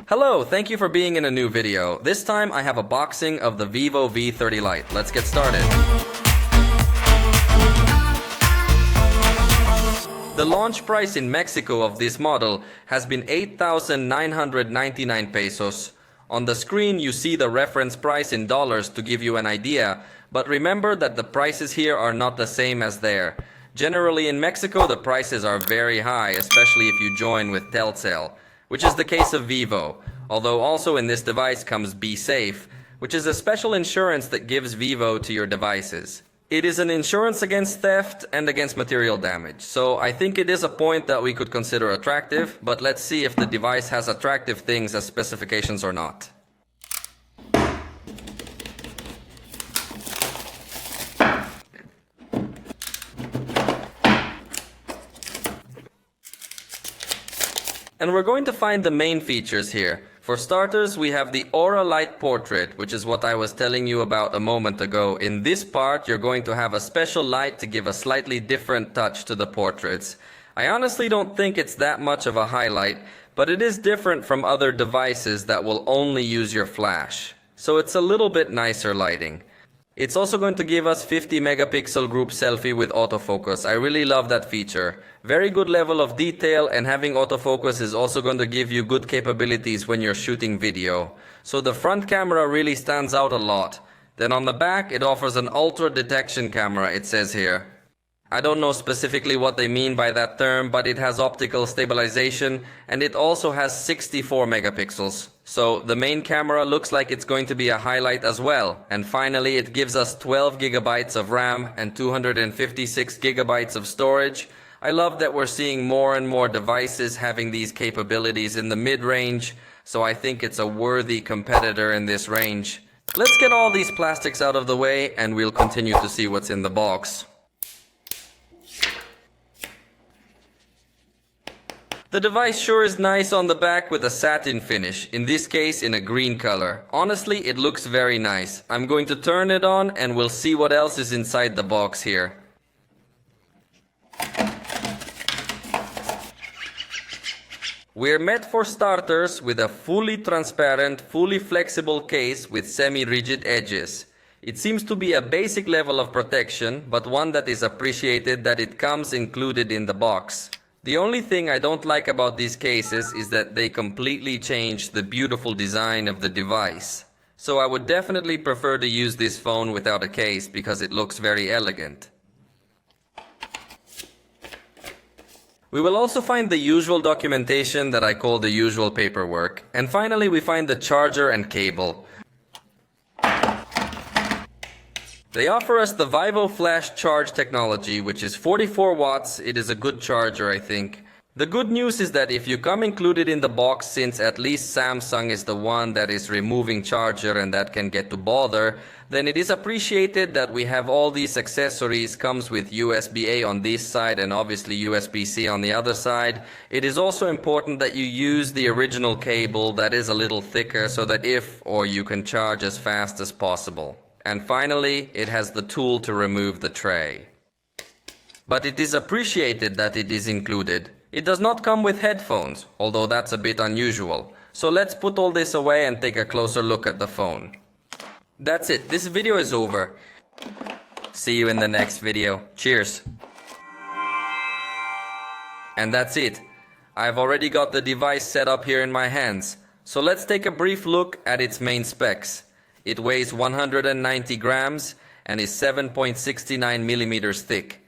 Hello, thank you for being in a new video. This time I have a boxing of the VIVO V30 Lite. Let's get started. The launch price in Mexico of this model has been 8,999 pesos. On the screen you see the reference price in dollars to give you an idea, but remember that the prices here are not the same as there. Generally in Mexico the prices are very high, especially if you join with Telcel, which is the case of Vivo, although also in this device comes Be Safe, which is a special insurance that gives Vivo to your devices. It is an insurance against theft and against material damage, so I think it is a point that we could consider attractive, but let's see if the device has attractive things as specifications or not. And we're going to find the main features here. For starters, we have the Aura Light Portrait, which is what I was telling you about a moment ago. In this part, you're going to have a special light to give a slightly different touch to the portraits. I honestly don't think it's that much of a highlight, but it is different from other devices that will only use your flash. So it's a little bit nicer lighting. It's also going to give us 50 megapixel group selfie with autofocus. I really love that feature. Very good level of detail, and having autofocus is also going to give you good capabilities when you're shooting video. So the front camera really stands out a lot. Then on the back it offers an ultra detection camera, it says here. I don't know specifically what they mean by that term, but it has optical stabilization and it also has 64 megapixels. So the main camera looks like it's going to be a highlight as well. And finally it gives us 12 gigabytes of RAM and 256 gigabytes of storage. I love that we're seeing more and more devices having these capabilities in the mid-range, so I think it's a worthy competitor in this range. Let's get all these plastics out of the way and we'll continue to see what's in the box. The device sure is nice on the back with a satin finish, in this case in a green color. Honestly, it looks very nice. I'm going to turn it on and we'll see what else is inside the box here. We're met for starters with a fully transparent, fully flexible case with semi-rigid edges. It seems to be a basic level of protection, but one that is appreciated that it comes included in the box. The only thing I don't like about these cases is that they completely change the beautiful design of the device. So I would definitely prefer to use this phone without a case because it looks very elegant. We will also find the usual documentation that I call the usual paperwork. And finally we find the charger and cable. They offer us the VIVO Flash Charge technology, which is 44 watts. It is a good charger, I think. The good news is that if you come included in the box, since at least Samsung is the one that is removing charger and that can get to bother, then it is appreciated that we have all these accessories. Comes with USB-A on this side and obviously USB-C on the other side. It is also important that you use the original cable that is a little thicker so that you can charge as fast as possible. And finally, it has the tool to remove the tray. But it is appreciated that it is included. It does not come with headphones, although that's a bit unusual. So let's put all this away and take a closer look at the phone. That's it, this video is over. See you in the next video. Cheers. And that's it. I've already got the device set up here in my hands. So let's take a brief look at its main specs. It weighs 190 grams and is 7.69 millimeters thick.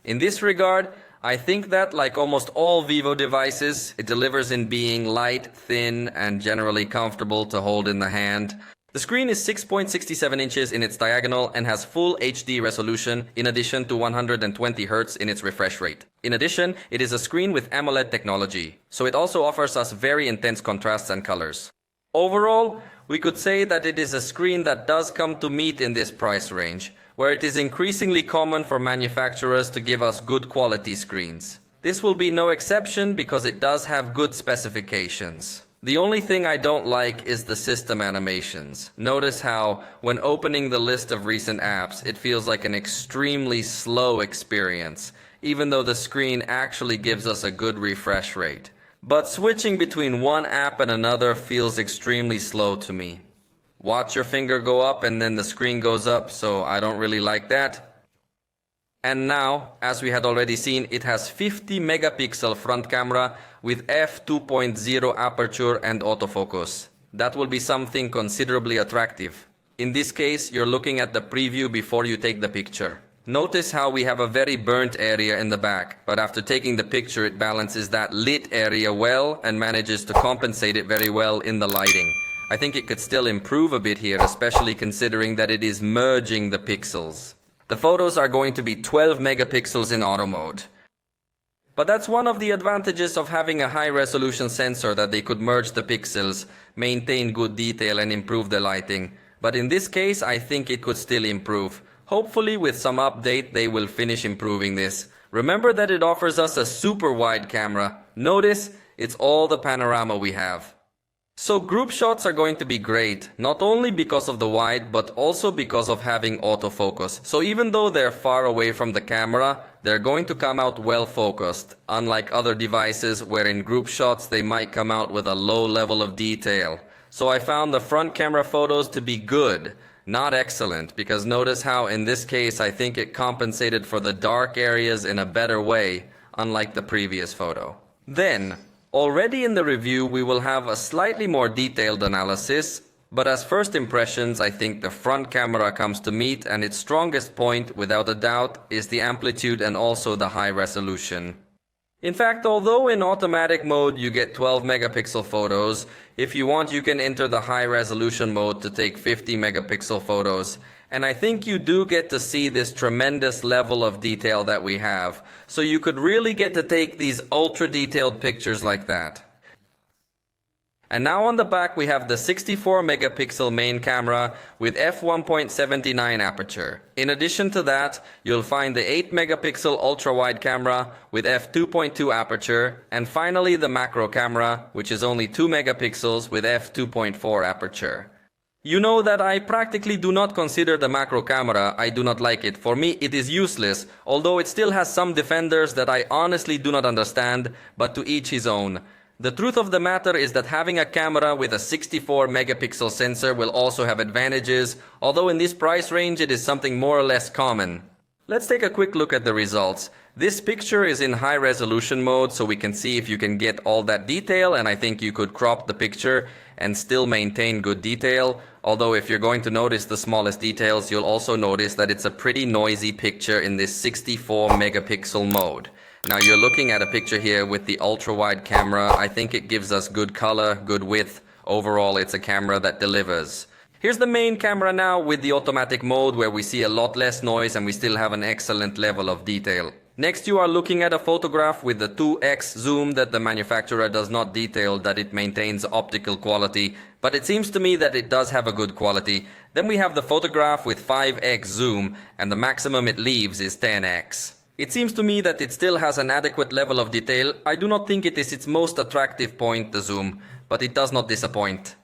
In this regard, I think that, like almost all Vivo devices, it delivers in being light, thin, and generally comfortable to hold in the hand. The screen is 6.67 inches in its diagonal and has full HD resolution in addition to 120 Hz in its refresh rate. In addition, it is a screen with AMOLED technology, so it also offers us very intense contrasts and colors. Overall, we could say that it is a screen that does come to meet in this price range, where it is increasingly common for manufacturers to give us good quality screens. This will be no exception because it does have good specifications. The only thing I don't like is the system animations. Notice how, when opening the list of recent apps, it feels like an extremely slow experience, even though the screen actually gives us a good refresh rate. But switching between one app and another feels extremely slow to me. Watch your finger go up and then the screen goes up, so I don't really like that. And now, as we had already seen, it has 50 megapixel front camera with f2.0 aperture and autofocus. That will be something considerably attractive. In this case, you're looking at the preview before you take the picture. Notice how we have a very burnt area in the back, but after taking the picture it balances that lit area well and manages to compensate it very well in the lighting. I think it could still improve a bit here, especially considering that it is merging the pixels. The photos are going to be 12 megapixels in auto mode. But that's one of the advantages of having a high-resolution sensor, that they could merge the pixels, maintain good detail and improve the lighting. But in this case, I think it could still improve. Hopefully with some update they will finish improving this. Remember that it offers us a super wide camera. Notice, it's all the panorama we have. So group shots are going to be great, not only because of the wide, but also because of having autofocus. So even though they're far away from the camera, they're going to come out well focused, unlike other devices where in group shots they might come out with a low level of detail. So I found the front camera photos to be good, not excellent, because notice how in this case I think it compensated for the dark areas in a better way, unlike the previous photo. Then, already in the review we will have a slightly more detailed analysis, but as first impressions I think the front camera comes to meet, and its strongest point, without a doubt, is the amplitude and also the high resolution. In fact, although in automatic mode you get 12 megapixel photos, if you want you can enter the high resolution mode to take 50 megapixel photos. And I think you do get to see this tremendous level of detail that we have. So you could really get to take these ultra detailed pictures like that. And now on the back we have the 64 megapixel main camera with f1.79 aperture. In addition to that, you'll find the 8 megapixel ultra wide camera with f2.2 aperture, and finally the macro camera, which is only 2 megapixels with f2.4 aperture. You know that I practically do not consider the macro camera. I do not like it. For me it is useless, although it still has some defenders that I honestly do not understand, but to each his own. The truth of the matter is that having a camera with a 64 megapixel sensor will also have advantages, although in this price range it is something more or less common. Let's take a quick look at the results. This picture is in high resolution mode, so we can see if you can get all that detail, and I think you could crop the picture and still maintain good detail. Although if you're going to notice the smallest details, you'll also notice that it's a pretty noisy picture in this 64 megapixel mode. Now you're looking at a picture here with the ultra-wide camera. I think it gives us good color, good width. Overall, it's a camera that delivers. Here's the main camera now with the automatic mode, where we see a lot less noise and we still have an excellent level of detail. Next you are looking at a photograph with the 2x zoom that the manufacturer does not detail that it maintains optical quality, but it seems to me that it does have a good quality. Then we have the photograph with 5x zoom, and the maximum it leaves is 10x. It seems to me that it still has an adequate level of detail. I do not think it is its most attractive point, the zoom, but it does not disappoint.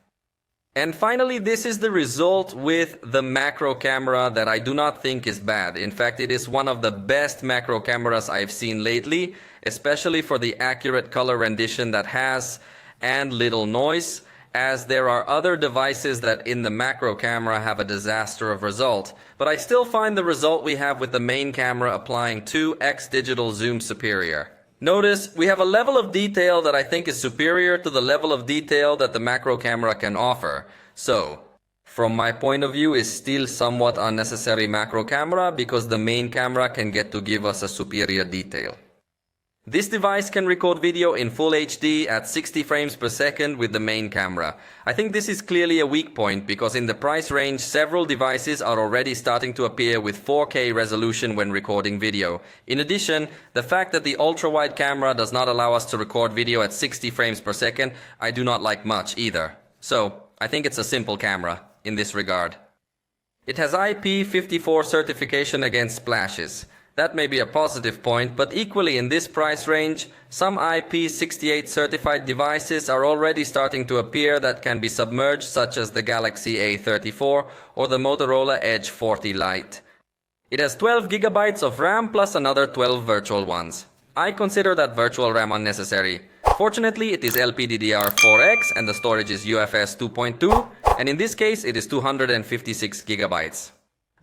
And finally, this is the result with the macro camera that I do not think is bad. In fact, it is one of the best macro cameras I've seen lately, especially for the accurate color rendition that has and little noise, as there are other devices that in the macro camera have a disaster of result. But I still find the result we have with the main camera applying 2x digital zoom superior. Notice we have a level of detail that I think is superior to the level of detail that the macro camera can offer. So, from my point of view, is still somewhat unnecessary macro camera, because the main camera can get to give us a superior detail. This device can record video in full HD at 60 frames per second with the main camera. I think this is clearly a weak point, because in the price range several devices are already starting to appear with 4K resolution when recording video. In addition, the fact that the ultra-wide camera does not allow us to record video at 60 frames per second, I do not like much either. So, I think it's a simple camera in this regard. It has IP54 certification against splashes. That may be a positive point, but equally in this price range, some IP68 certified devices are already starting to appear that can be submerged, such as the Galaxy A34 or the Motorola Edge 40 Lite. It has 12 GB of RAM plus another 12 virtual ones. I consider that virtual RAM unnecessary. Unfortunately, it is LPDDR4X and the storage is UFS 2.2, and in this case it is 256 gigabytes.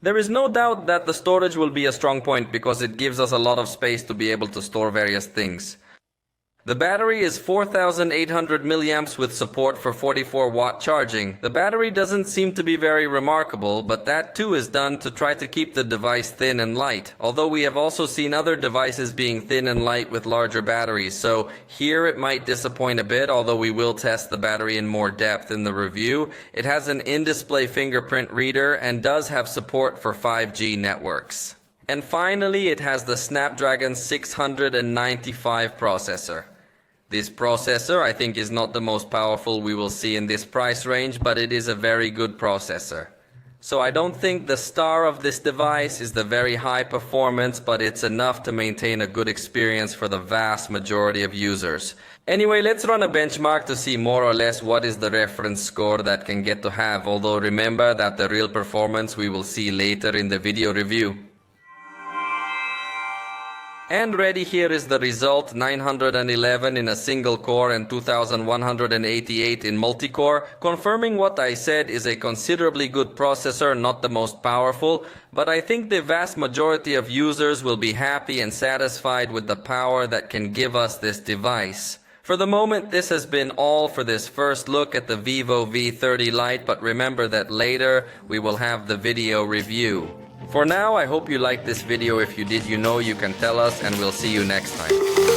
There is no doubt that the storage will be a strong point because it gives us a lot of space to be able to store various things. The battery is 4,800 milliamps with support for 44-watt charging. The battery doesn't seem to be very remarkable, but that too is done to try to keep the device thin and light. Although we have also seen other devices being thin and light with larger batteries, so here it might disappoint a bit, although we will test the battery in more depth in the review. It has an in-display fingerprint reader and does have support for 5G networks. And finally, it has the Snapdragon 695 processor. This processor, I think, is not the most powerful we will see in this price range, but it is a very good processor. So I don't think the star of this device is the very high performance, but it's enough to maintain a good experience for the vast majority of users. Anyway, let's run a benchmark to see more or less what is the reference score that can get to have, although remember that the real performance we will see later in the video review. And ready here is the result, 911 in a single core and 2188 in multi-core, confirming what I said is a considerably good processor, not the most powerful, but I think the vast majority of users will be happy and satisfied with the power that can give us this device. For the moment, this has been all for this first look at the VIVO V30 Lite, but remember that later we will have the video review. For now, I hope you liked this video. If you did, you know you can tell us, and we'll see you next time.